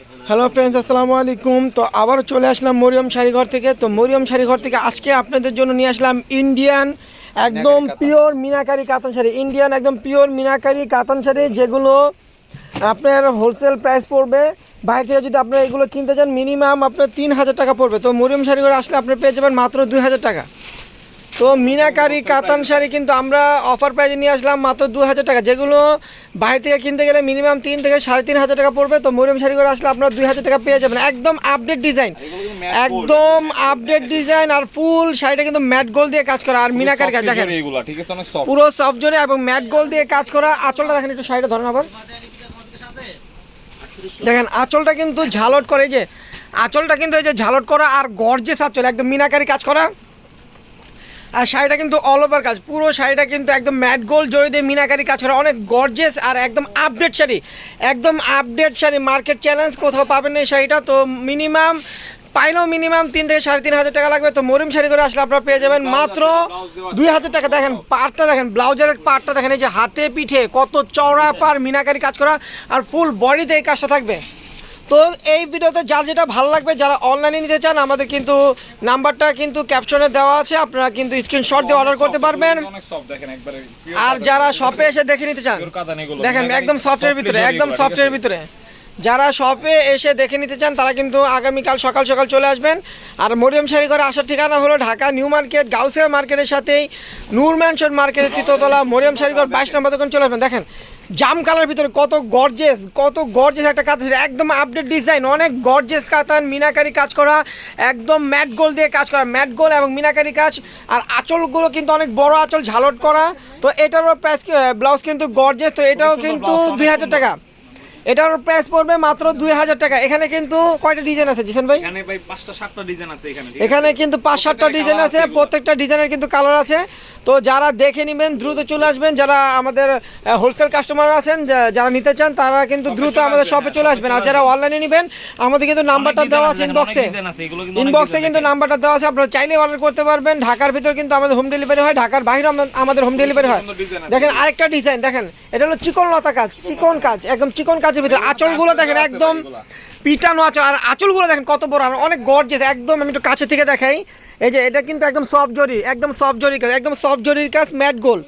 Hello friends, আসসালামু আলাইকুম। তো আবার চলে আসলাম মরিয়ম শাড়িঘর থেকে। তো মরিয়ম শাড়িঘর থেকে আজকে আপনাদের জন্য নিয়ে আসলাম ইন্ডিয়ান একদম পিওর মিনাকারি কাতান শাড়ি। ইন্ডিয়ান একদম পিওর মিনাকারি কাতান শাড়ি, যেগুলো আপনার হোলসেল প্রাইস পড়বে। বাইরে থেকে যদি আপনারা এগুলো কিনতে চান মিনিমাম আপনার 3000 টাকা পড়বে। তো মরিয়ম শাড়িঘরে আসলে আপনারা পেয়ে যাবেন মাত্র 2000 টাকা। তো মিনাকারি কাতান শাড়ি কিন্তু আমরা অফার প্রাইজে নিয়ে আসলাম মাত্র 2000 টাকা, যেগুলো বাইরে থেকে কিনতে গেলে মিনিমাম 3 থেকে 3500 টাকা পড়বে। তো মরিয়ম শাড়ি করে আসলে আপনারা 2000 টাকা পেয়ে যাবেন। একদম আপডেট ডিজাইন, একদম আপডেট ডিজাইন, আর ফুল শাড়িটা কিন্তু ম্যাট গোল্ড দিয়ে কাজ করা আর মিনাকারি কাজ দেখেন, পুরো সফট জরি এবং ম্যাট গোল্ড দিয়ে কাজ করা। আঁচলটা দেখেন, একটু শাড়িটা ধরেন আবার দেখেন, আঁচলটা কিন্তু ঝালট করে, এই যে আঁচলটা কিন্তু এই যে ঝালট করা আর গর্জিয়াস আঁচল, একদম মিনাকারি কাজ করা। আর শাড়িটা কিন্তু অল ওভার কাজ, পুরো শাড়িটা কিন্তু একদম ম্যাট গোল্ড জড়ি দিয়ে মিনাকারি কাজ করা, অনেক গর্জিয়াস আর একদম আপডেট শাড়ি, একদম আপডেট শাড়ি। মার্কেট চ্যালেঞ্জ, কোথাও পাবেন না এই শাড়িটা। তো মিনিমাম পাইলেও মিনিমাম 3 থেকে 3500 টাকা লাগবে। তো মরিয়ম শাড়ি করে আসলে আপনারা পেয়ে যাবেন মাত্র 2000 টাকা। দেখেন পাড়টা দেখেন, ব্লাউজের পাড়টা দেখেন, এই যে হাতে পিঠে কত চওড়া পাড়, মিনাকারি কাজ করা আর ফুল বডিতে এই কাজটা থাকবে। তো এই ভিডিওতে যার যেটা ভালো লাগবে, যারা অনলাইনে নিতে চান, আমাদের কিন্তু নাম্বারটা কিন্তু ক্যাপশনে দেওয়া আছে, আপনারা কিন্তু স্ক্রিনশট দিয়ে অর্ডার করতে পারবেন। আর যারা শপে এসে দেখে নিতে চান, দেখেন একদম সফটের ভিতরে, একদম সফটের ভিতরে, যারা শপে এসে দেখে নিতে চান তারা কিন্তু আগামীকাল সকাল সকাল চলে আসবেন। আর মরিয়ম শাড়িঘরে আসার ঠিকানা হলো ঢাকা নিউ মার্কেট, গাউসিয়া মার্কেটের সাথেই নূর ম্যানশন মার্কেটের তৃতীয়তলা, মরিয়ম শাড়িঘর 22 নম্বর দোকান চলে আসবেন। দেখেন জাম কালার ভিতরে কত গর্জেস, কত গর্জেস একটা কাতান, একদম আপডেট ডিজাইন, অনেক গর্জেস কাতান, মিনাকারি কাজ করা, একদম ম্যাট গোল্ড দিয়ে কাজ করা, ম্যাট গোল্ড এবং মিনাকারি কাজ। আর আঁচলগুলো কিন্তু অনেক বড় আঁচল, ঝালট করা। তো এটার প্রাইস, ব্লাউজ কিন্তু গর্জেস। তো এটাও কিন্তু 2000 টাকা, এটার প্রাইস পড়বে মাত্র 2000 টাকা। এখানে কিন্তু কয়টা ডিজাইন আছে জিসান ভাই? এখানে ভাই 5টা 7টা ডিজাইন আছে এখানে। এখানে কিন্তু 5-7টা ডিজাইন আছে, প্রত্যেকটা ডিজাইনের কিন্তু কালার আছে। তো যারা দেখে নেবেন দ্রুত চলে আসবেন। যারা আমাদের হোলসেল কাস্টমার আছেন, যারা নিতে চান, তারা কিন্তু দ্রুত আমাদের শপে চলে আসবেন। আর যারা অনলাইনে নেবেন, আমাদের কিন্তু নাম্বারটা দেওয়া আছে ইনবক্সে, ইনবক্সে কিন্তু নাম্বারটা দেওয়া আছে, আপনারা চাইলে অর্ডার করতে পারবেন। ঢাকার ভিতর কিন্তু আমাদের হোম ডেলিভারি হয়, ঢাকার বাইরে আমাদের হোম ডেলিভারি হয়। দেখেন আরেকটা ডিজাইন দেখেন, এটা হলো চিকন লতা কাজ, চিকন কাজ, একদম চিকন কাজের ভিতরে। আঁচলগুলো দেখেন একদম পিটানো আঁচল, আর আঁচলগুলো দেখেন কত বড় আর অনেক গর্জিয়াস। একদম আমি একটু কাছে থেকে দেখাই, এই যে এটা কিন্তু একদম সফট জরি, একদম সফট জরির কাজ, একদম সফট জরির কাজ, ম্যাট গোল্ড,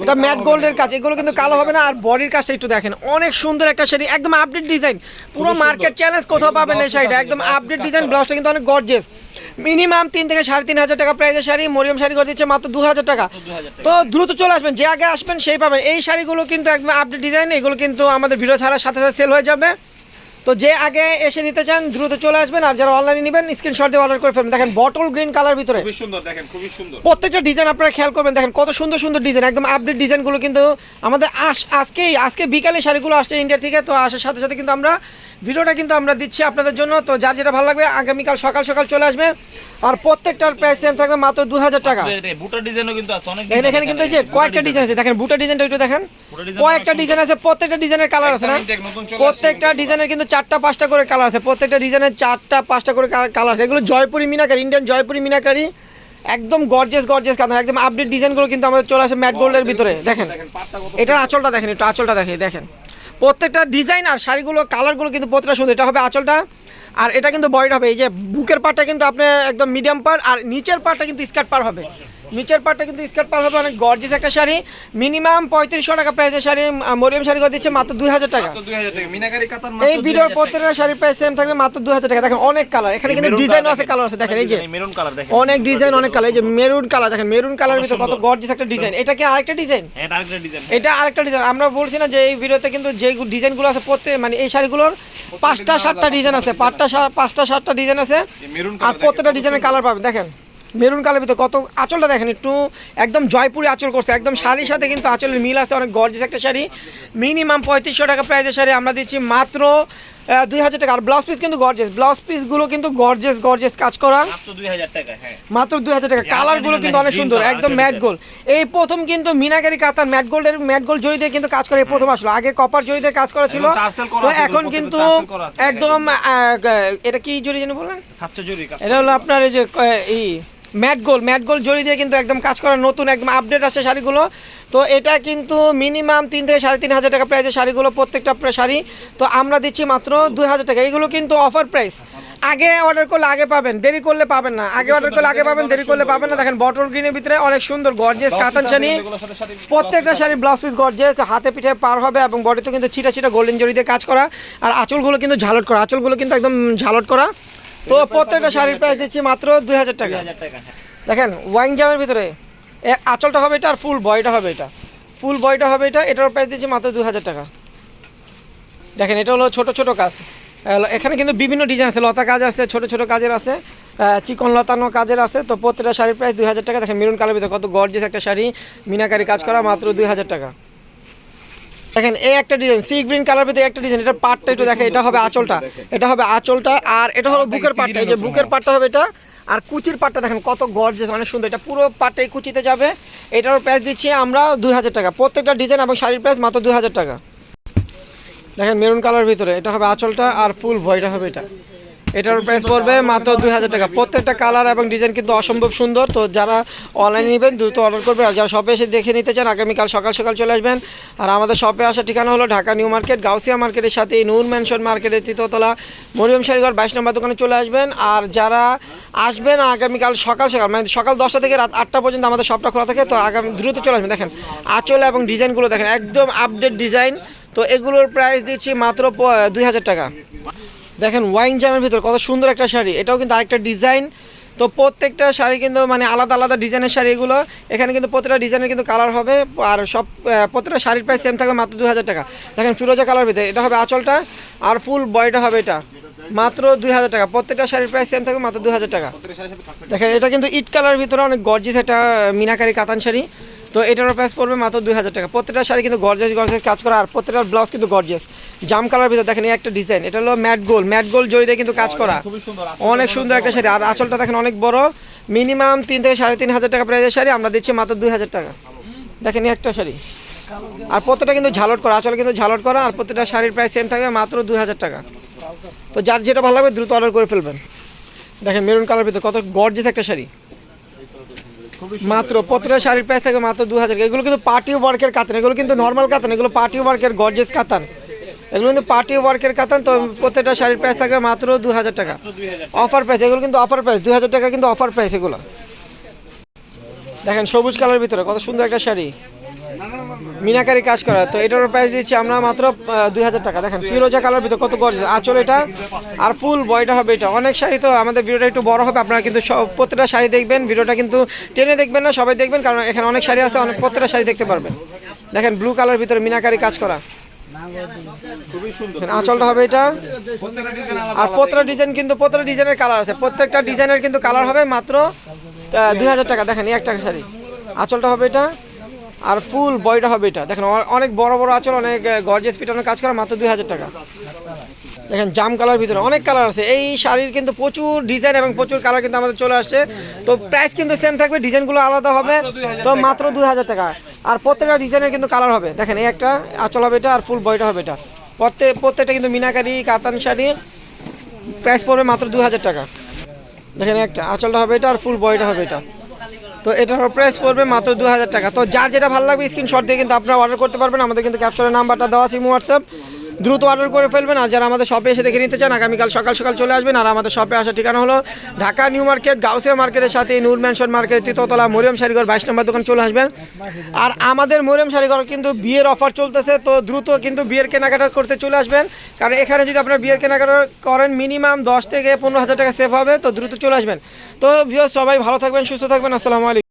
এটা ম্যাট গোল্ডের কাজ। এগুলো কিন্তু কালো হবে না। আর বডির কাজটা একটু দেখেন, অনেক সুন্দর একটা শাড়ি, একদম আপডেট ডিজাইন, পুরো মার্কেট চ্যালেঞ্জ, কোথাও পাবেন এই শাড়িটা, একদম আপডেট ডিজাইন। ব্লাউজটা কিন্তু অনেক গর্জিয়াস। মিনিমাম 3 থেকে 3500 টাকা প্রাইসের শাড়ি মরিয়ম শাড়ি করে দিচ্ছে মাত্র 2000 টাকা। তো দ্রুত চলে আসবেন, যে আগে আসবেন সেই পাবেন। এই শাড়িগুলো কিন্তু একদম আপডেট ডিজাইন, এগুলো কিন্তু আমাদের ভিডিও ছাড়ার সাথে সাথে সেল হয়ে যাবে। তো যে আগে এসে নিতে চান দ্রুত চলে আসবেন। আর যারা অনলাইনে নেবেন স্ক্রিনশট দিয়ে অর্ডার করে ফেলবেন। দেখেন বটল গ্রিন কালার ভিতরে, খুবই সুন্দর, দেখেন খুবই সুন্দর প্রত্যেকটা ডিজাইন আপনারা খেয়াল করবেন। দেখেন কত সুন্দর সুন্দর ডিজাইন, একদম আপডেট ডিজাইনগুলো কিন্তু আমাদের আজকে বিকালে শাড়িগুলো আসছে ইন্ডিয়া থেকে। তো আসার সাথে সাথে কিন্তু আমরা ভিডিওটা কিন্তু আমরা দিচ্ছি আপনাদের জন্য। তো যার যেটা ভালো লাগবে আগামীকাল সকাল সকাল চলে আসবে। আর প্রত্যেকটার প্রাইস সেম থাকবে মাত্র 2000 টাকা। বুটা ডিজাইনও কিন্তু আছে অনেক, এখানে কিন্তু এই যে কয়েকটা ডিজাইন আছে, দেখেন বুটা ডিজাইনটা একটু দেখেন, কয়েকটা ডিজাইন আছে, প্রত্যেকটা ডিজাইনের কালার আছে না, প্রত্যেকটা ডিজাইনের কিন্তু 4টা 5টা করে কালার আছে, প্রত্যেকটা ডিজাইনের 4টা 5টা করে কালার আছে। এগুলো জয়পুরি মিনাকারি, ইন্ডিয়ান জয়পুরি মিনাকারি, একদম গর্জিয়াস গর্জিয়াস কালার, একদম আপডেট ডিজাইনগুলো কিন্তু আমাদের চলে আসে ম্যাট গোল্ডের ভিতরে। দেখেন এটার আঁচলটা দেখেন, একটু আঁচলটা দেখেন, প্রত্যেকটা ডিজাইন আর শাড়িগুলো কালারগুলো কিন্তু প্রত্যেকটা সুন্দর। এটা হবে আঁচলটা, আর এটা কিন্তু বডিটা হবে, এই যে বুকের পার্টটা কিন্তু আপনার একদম মিডিয়াম পার, আর নিচের পার্টটা কিন্তু স্কার্ট পার হবে, নিচের পার্টটা কিন্তু স্কার্ট পার হবে। অনেক গর্জিয়াস একটা শাড়ি, মিনিমাম 3500 টাকা প্রাইসের শাড়ি মরিয়ম শাড়ি করে দিচ্ছে মাত্র 2000 টাকা। এই ভিডিওর প্রত্যেকটা শাড়ির প্রাইস সেম থাকবে মাত্র 2000 টাকা। দেখেন অনেক কালার, এখানে কিন্তু ডিজাইন আছে, কালার আছে, দেখেন এই যে মেরুন কালার, দেখেন অনেক ডিজাইন, অনেক কালার, এই যে মেরুন কালার, দেখেন মেরুন কালারের ভিতরে কত গর্জিয়াস একটা ডিজাইন। এটা কি আরেকটা ডিজাইন? এটা আরেকটা ডিজাইন, এটা আরেকটা ডিজাইন। আমরা বলছি না যে এই ভিডিওতে কিন্তু যে ডিজাইনগুলো আছে প্রত্যেক, মানে এই শাড়িগুলোর 5টা 7টা ডিজাইন আছে, 5টা 7টা ডিজাইন আছে, আর প্রত্যেকটা ডিজাইনের কালার পাবেন। দেখেন মেরুন কালার ভিতরে কত, আঁচলটা দেখেন একটু, একদম জয়পুরি আঁচল করছে, একদম শাড়ির সাথে কিন্তু আঁচলের মিল আছে, অনেক গর্জিয়াস একটা শাড়ি। মিনিমাম 3500 টাকা প্রাইসের শাড়ি আমরা দিচ্ছি মাত্র 2000 টাকা। আর ব্লাউজ পিস কিন্তু গর্জিয়াস, ব্লাউজ পিসগুলো কিন্তু গর্জিয়াস গর্জিয়াস কাজ করা, মাত্র 2000 টাকা। হ্যাঁ মাত্র 2000 টাকা। কালারগুলো কিন্তু অনেক সুন্দর, একদম ম্যাট গোল্ড। এই প্রথম কিন্তু মিনাকারি কাতান ম্যাট গোল্ড জড়ি দিয়ে কিন্তু কাজ করে এই প্রথম আসলো, আগে কপার জড়ি দিয়ে কাজ করা ছিল। তো এখন কিন্তু একদম এটা কি জড়ি জানি বললেন, সাতটা জড়ি কাজ, এটা হলো আপনার এই যে ম্যাট গোল্ড জড়ি দিয়ে কিন্তু একদম কাজ করা, নতুন একদম আপডেট আসছে শাড়িগুলো। তো এটা কিন্তু মিনিমাম 3 থেকে 3.5 টাকা প্রাইসের শাড়িগুলো, প্রত্যেকটা শাড়ি। তো আমরা দিচ্ছি মাত্র 2000 টাকা। এগুলো কিন্তু অফার প্রাইস, আগে অর্ডার করলে আগে পাবেন, দেরি করলে পাবেন না। আগে অর্ডার করলে আগে পাবেন, দেরি করলে পাবেন না। দেখেন বটল গ্রিনের ভিতরে অনেক সুন্দর গর্জিয়াস কাতান শাড়ি, প্রত্যেকটা শাড়ি ব্লাউজ পিস গর্জিয়াস, হাতে পিঠে পার হবে এবং বডিতে কিন্তু ছিটা গোল্ডেন জড়ি দিয়ে কাজ করা। আর আঁচলগুলো কিন্তু ঝালট করা, আঁচলগুলো কিন্তু একদম ঝালট করা। তো প্রত্যেকটা শাড়ির প্রাইস দিচ্ছি মাত্র 2000 টাকা। দেখেন ওয়াইন জামের ভিতরে আঁচলটা হবে এটা, আর ফুল বয়টা হবে এটা, ফুল বয়টা হবে এটা। এটার প্রাইস দিচ্ছি মাত্র 2000 টাকা। দেখেন এটা হলো ছোট ছোট কাজ, এখানে কিন্তু বিভিন্ন ডিজাইন আছে, লতা কাজ আছে, ছোট ছোট কাজের আছে, চিকন লতানো কাজের আছে। তো প্রত্যেকটা শাড়ির প্রাইস 2000 টাকা। দেখেন মেরুন কালার ভিতরে কত গর্জিয়াস একটা শাড়ি, মিনাকারি কাজ করা, মাত্র 2000 টাকা। দেখেন এই একটা ডিজাইন সি গ্রিন কালার ভিতরে একটা ডিজাইন, এটার পার্টটা একটু দেখেন, এটা হবে আঁচলটা, এটা হবে আঁচলটা, আর এটা হলো বুকের পার্টটা। এই যে বুকের পার্টটা হবে এটা, আর কুচির পাটটা দেখেন কত গর্জিয়াস, অনেক সুন্দর। এটা পুরো পাটটাই কুচিতে যাবে। এটার প্রাইস দিচ্ছি আমরা 2000 টাকা। প্রত্যেকটা ডিজাইন এবং শাড়ির প্রাইস মাত্র 2000 টাকা। দেখেন মেরুন কালার ভিতরে এটা হবে আঁচলটা, আর ফুল ভয়টা হবে এটা। এটার প্রাইস পড়বে মাত্র 2000 টাকা। প্রত্যেকটা কালার এবং ডিজাইন কিন্তু অসম্ভব সুন্দর। তো যারা অনলাইনে নেবেন দ্রুত অর্ডার করবেন, আর যারা শপে এসে দেখে নিতে চান আগামীকাল সকাল সকাল চলে আসবেন। আর আমাদের শপে আসার ঠিকানা হলো ঢাকা নিউ মার্কেট, গাউসিয়া মার্কেটের সাথে নূর ম্যানশন মার্কেটের 3তলা, মরিয়ম শাড়িঘর 22 নম্বর দোকানে চলে আসবেন। আর যারা আসবেন আগামীকাল সকাল সকাল, মানে সকাল 10টা থেকে রাত 8টা পর্যন্ত আমাদের শপটা খোলা থাকে। তো আগামী দ্রুত চলে আসবেন। দেখেন আঁচল এবং ডিজাইনগুলো দেখেন একদম আপডেট ডিজাইন। তো এগুলোর প্রাইস দিচ্ছি মাত্র 2000 টাকা। দেখেন ওয়াইন জামের ভিতর কত সুন্দর একটা শাড়ি, এটাও কিন্তু আরেকটা ডিজাইন। তো প্রত্যেকটা শাড়ি কিন্তু মানে আলাদা আলাদা ডিজাইনের শাড়ি এগুলো। এখানে কিন্তু প্রত্যেকটা ডিজাইনের কিন্তু কালার হবে, আর সব প্রত্যেকটা শাড়ির প্রাইস সেম থাকবে মাত্র 2000 টাকা। দেখেন ফিরোজা কালার ভিতরে এটা হবে আঁচলটা, আর ফুল বডিটা হবে এটা, মাত্র 2000 টাকা। প্রত্যেকটা শাড়ির প্রাইস সেম থাকবে মাত্র 2000 টাকা। দেখেন এটা কিন্তু ইট কালার ভিতরে অনেক গর্জিয়াস একটা মিনাকারি কাতান শাড়ি। তো এটার প্রাইস পড়বে মাত্র 2000 টাকা। প্রত্যেকটা শাড়ি কিন্তু গর্জিয়াস কাজ করা, আর প্রত্যেকটা ব্লাউজ কিন্তু গর্জিয়াস। জাম কালার ভিতরে দেখেন এই একটা ডিজাইন, এটা হলো ম্যাট গোল্ড জড়ি দিয়ে কিন্তু কাজ করা, অনেক সুন্দর একটা শাড়ি। আর আঁচলটা দেখেন অনেক বড়, মিনিমাম 3 থেকে 3500 টাকা প্রাইসের শাড়ি আমরা দিচ্ছি মাত্র 2000 টাকা। দেখেন এই একটা শাড়ি, আর প্রত্যেকটা কিন্তু ঝালট করা, আঁচল কিন্তু ঝালট করা, আর প্রত্যেকটা শাড়ির প্রাইস সেম থাকবে মাত্র 2000 টাকা। তো যার যেটা ভালো লাগবে দ্রুত অর্ডার করে ফেলবেন। দেখেন মেরুন কালার ভিতরে কত গর্জিয়াস একটা শাড়ি, মাত্র প্রত্যেকটা শাড়ির প্রাইস থাকে মাত্র 2000 টাকা। এগুলো কিন্তু পার্টি ওয়ার্কের কাতান, এগুলো কিন্তু নর্মাল কাতান, এগুলো পার্টি ওয়ার্কের গর্জিয়াস কাতান, এগুলো কিন্তু পার্টি ওয়ার্কের কাতান। তো প্রত্যেকটা শাড়ির প্রাইস থাকে মাত্র 2000 টাকা। অফার প্রাইস, এগুলো কিন্তু অফার প্রাইস 2000 টাকা, কিন্তু অফার প্রাইস এগুলো। দেখেন সবুজ কালার ভিতরে কত সুন্দর একটা শাড়ি, মিনাকারি কাজ করা। তো এটার প্রাইস দিচ্ছি আমরা মাত্র 2000 টাকা। দেখেন ফিরোজা কালার ভিতরে কত গর্জিয়াস আঁচল এটা, আর ফুল বয়টা হবে এটা। অনেক শাড়ি, তো আমাদের ভিডিওটা একটু বড় হবে, আপনারা কিন্তু প্রত্যেকটা শাড়ি দেখবেন, ভিডিওটা কিন্তু টেনে দেখবেন না, সবাই দেখবেন, কারণ এখানে অনেক শাড়ি আছে, অনেক প্রত্যেকটা শাড়ি দেখতে পারবেন। দেখেন ব্লু কালার ভিতরে মিনাকারি কাজ করা, আঁচলটা হবে এটা, আর প্রত্যেকটা ডিজাইন কিন্তু প্রত্যেকটা ডিজাইনের কালার আছে, প্রত্যেকটা ডিজাইনের কিন্তু কালার হবে মাত্র 2000 টাকা। দেখেন এই একটা শাড়ি, আঁচলটা হবে এটা, আর ফুল বয়টা হবে এটা। দেখেন অনেক বড় বড় আঁচল, অনেক গর্জিয়াস পিটানোর কাজ করা, মাত্র 2000 টাকা। দেখেন জাম কালার ভিতরে অনেক কালার আছে, এই শাড়ির কিন্তু প্রচুর ডিজাইন এবং প্রচুর কালার কিন্তু আমাদের চলে আসছে। তো প্রাইস কিন্তু সেম থাকবে, ডিজাইনগুলো আলাদা হবে, তো মাত্র 2000 টাকা। আর প্রত্যেকটা ডিজাইনের কিন্তু কালার হবে। দেখেন এই একটা আঁচল হবে এটা, আর ফুল বয়টা হবে এটা। প্রত্যেকটা কিন্তু মিনাকারি কাতান শাড়ি, প্রাইস পড়বে মাত্র 2000 টাকা। দেখেন একটা আঁচলটা হবে এটা, আর ফুল বয়টা হবে এটা। তো এটার প্রাইস পড়বে মাত্র 2000 টাকা। তো যার যেটা ভালো লাগবে স্ক্রিনশট দিয়ে কিন্তু আপনারা অর্ডার করতে পারবেন। আমাদের কিন্তু ক্যাপশনের নাম্বারটা দেওয়া আছে হোয়াটসঅ্যাপ, দ্রুত অর্ডার করে ফেলবেন। আর যারা আমাদের শপে এসে দেখে নিতে চান আগামীকাল সকাল সকাল চলে আসবেন। আর আমাদের শপে আসার ঠিকানা হলো ঢাকা নিউ মার্কেট, গাউসিয়া মার্কেটের সাথে নূর ম্যানশন মার্কেট, 3তলা, মরিয়ম শাড়িঘর 22 নম্বর দোকান চলে আসবেন। আর আমাদের মরিয়ম শাড়িঘর কিন্তু বিয়ের অফার চলতেছে, তো দ্রুত কিন্তু বিয়ের কেনাকাটা করতে চলে আসবেন, কারণ এখানে যদি আপনারা বিয়ের কেনাকাটা করেন মিনিমাম 10 থেকে 15,000 টাকা সেভ হবে। তো দ্রুত চলে আসবেন। তো ভিউয়ার্স সবাই ভালো থাকবেন, সুস্থ থাকবেন, আসসালামু আলাইকুম।